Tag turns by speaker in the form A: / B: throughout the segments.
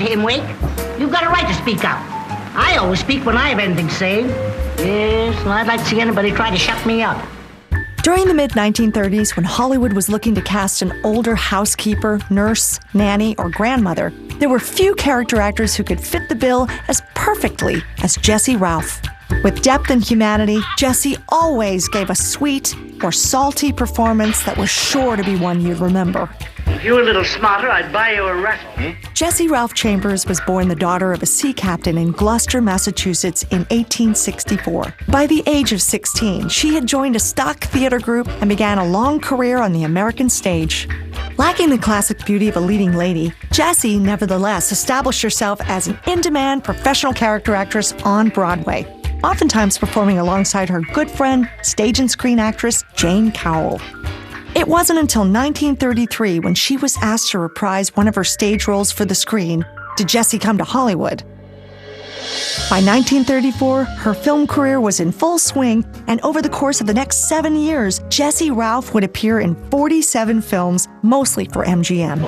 A: him, Wake. You've got a right to speak up. I always speak when I have anything to say. Yes, and I'd like to see anybody try to shut me up.
B: During the mid-1930s, when Hollywood was looking to cast an older housekeeper, nurse, nanny, or grandmother, there were few character actors who could fit the bill as perfectly as Jessie Ralph. With depth and humanity, Jessie always gave a sweet or salty performance that was sure to be one you'd remember.
A: If you were a little smarter, I'd buy you a raffle.
B: Jessie Ralph Chambers was born the daughter of a sea captain in Gloucester, Massachusetts in 1864. By the age of 16, she had joined a stock theater group and began a long career on the American stage. Lacking the classic beauty of a leading lady, Jessie nevertheless established herself as an in-demand professional character actress on Broadway, oftentimes performing alongside her good friend, stage and screen actress Jane Cowell. It wasn't until 1933, when she was asked to reprise one of her stage roles for the screen, did Jessie come to Hollywood. By 1934, her film career was in full swing, and over the course of the next 7 years, Jessie Ralph would appear in 47 films, mostly for MGM.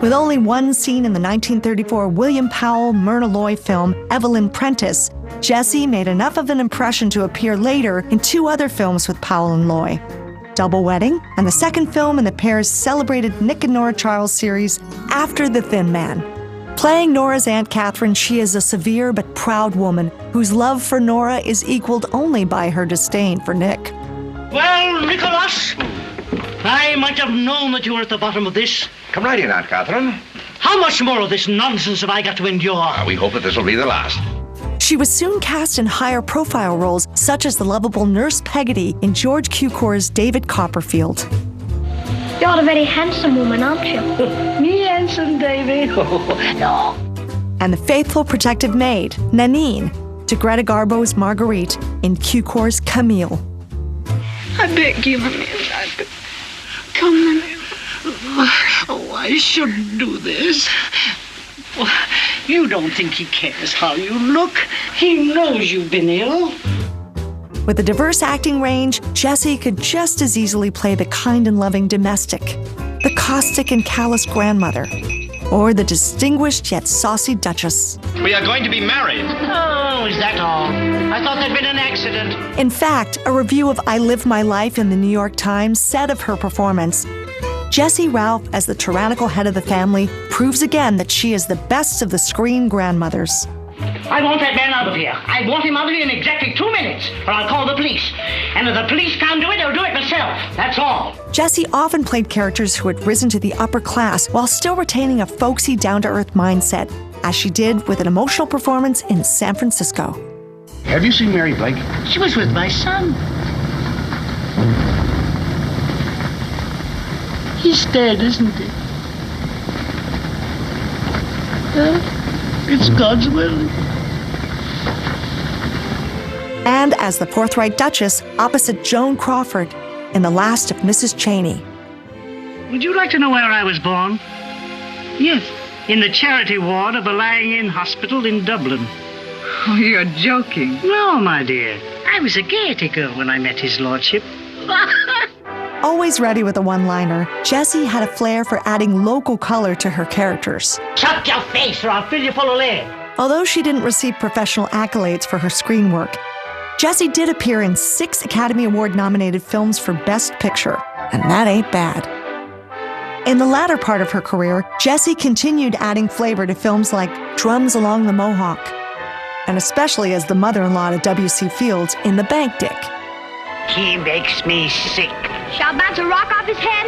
B: With only one scene in the 1934 William Powell, Myrna Loy film, Evelyn, Printice, Jessie made enough of an impression to appear later in two other films with Powell and Loy: Double Wedding, and the second film in the pair's celebrated Nick and Nora Charles series, After the Thin Man. Playing Nora's Aunt Catherine, she is a severe but proud woman whose love for Nora is equaled only by her disdain for Nick.
A: Well, Nicholas, I might have known that you were at the bottom of this.
C: Come right in, Aunt Catherine.
A: How much more of this nonsense have I got to endure?
C: We hope that this will be the last.
B: She was soon cast in higher profile roles, such as the lovable Nurse Peggity in George Cukor's David Copperfield.
D: You're a very handsome woman, aren't you?
A: Me handsome, Davy. No.
B: And the faithful protective maid, Naneen, to Greta Garbo's Marguerite in Cukor's Camille.
E: I beg you, Mamie. Come, Mamie. Oh, I shouldn't do this.
A: Well, you don't think he cares how you look. He knows you've been ill.
B: With a diverse acting range, Jessie could just as easily play the kind and loving domestic, the caustic and callous grandmother, or the distinguished yet saucy duchess.
C: We are going to be married.
A: Oh, is that all? I thought there'd been an accident.
B: In fact, a review of I Live My Life in the New York Times said of her performance, Jessie Ralph, as the tyrannical head of the family, proves again that she is the best of the screen grandmothers.
A: I want that man out of here. I want him out of here in exactly 2 minutes, or I'll call the police. And if the police can't do it, I'll do it myself. That's all.
B: Jessie often played characters who had risen to the upper class while still retaining a folksy, down-to-earth mindset, as she did with an emotional performance in San Francisco.
C: Have you seen Mary Blake?
A: She was with my son. He's dead, isn't he? It's God's will.
B: And as the forthright Duchess opposite Joan Crawford in The Last of Mrs. Cheyney.
A: Would you like to know where I was born? Yes, in the charity ward of a lying-in hospital in Dublin.
E: Oh, you're joking.
A: No, my dear. I was a Gaiety girl when I met his lordship.
B: Always ready with a one-liner, Jessie had a flair for adding local color to her characters.
A: Shut your face or I'll fill you full of lead.
B: Although she didn't receive professional accolades for her screen work, Jessie did appear in 6 Academy Award-nominated films for Best Picture, and that ain't bad. In the latter part of her career, Jessie continued adding flavor to films like Drums Along the Mohawk, and especially as the mother-in-law to W.c.Field in The Bank Dick.
A: He makes me sick.
D: Shall I bounce a rock off his head?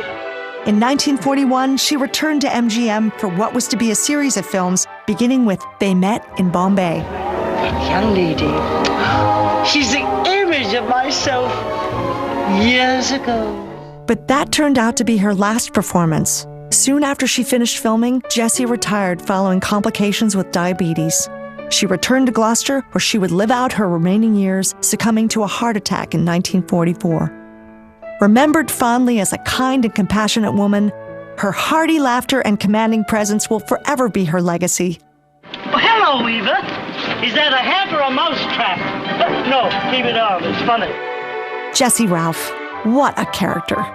B: In 1941, she returned to MGM for what was to be a series of films, beginning with They Met in Bombay.
A: That young lady, she's the image of myself years ago.
B: But that turned out to be her last performance. Soon after she finished filming, Jessie retired following complications with diabetes. She returned to Gloucester, where she would live out her remaining years, succumbing to a heart attack in 1944. Remembered fondly as a kind and compassionate woman, her hearty laughter and commanding presence will forever be her legacy.
A: Oh, hello, Weaver. Is that a hat or a mouse trap? No, keep it on. It's funny.
B: Jessie Ralph, what a character.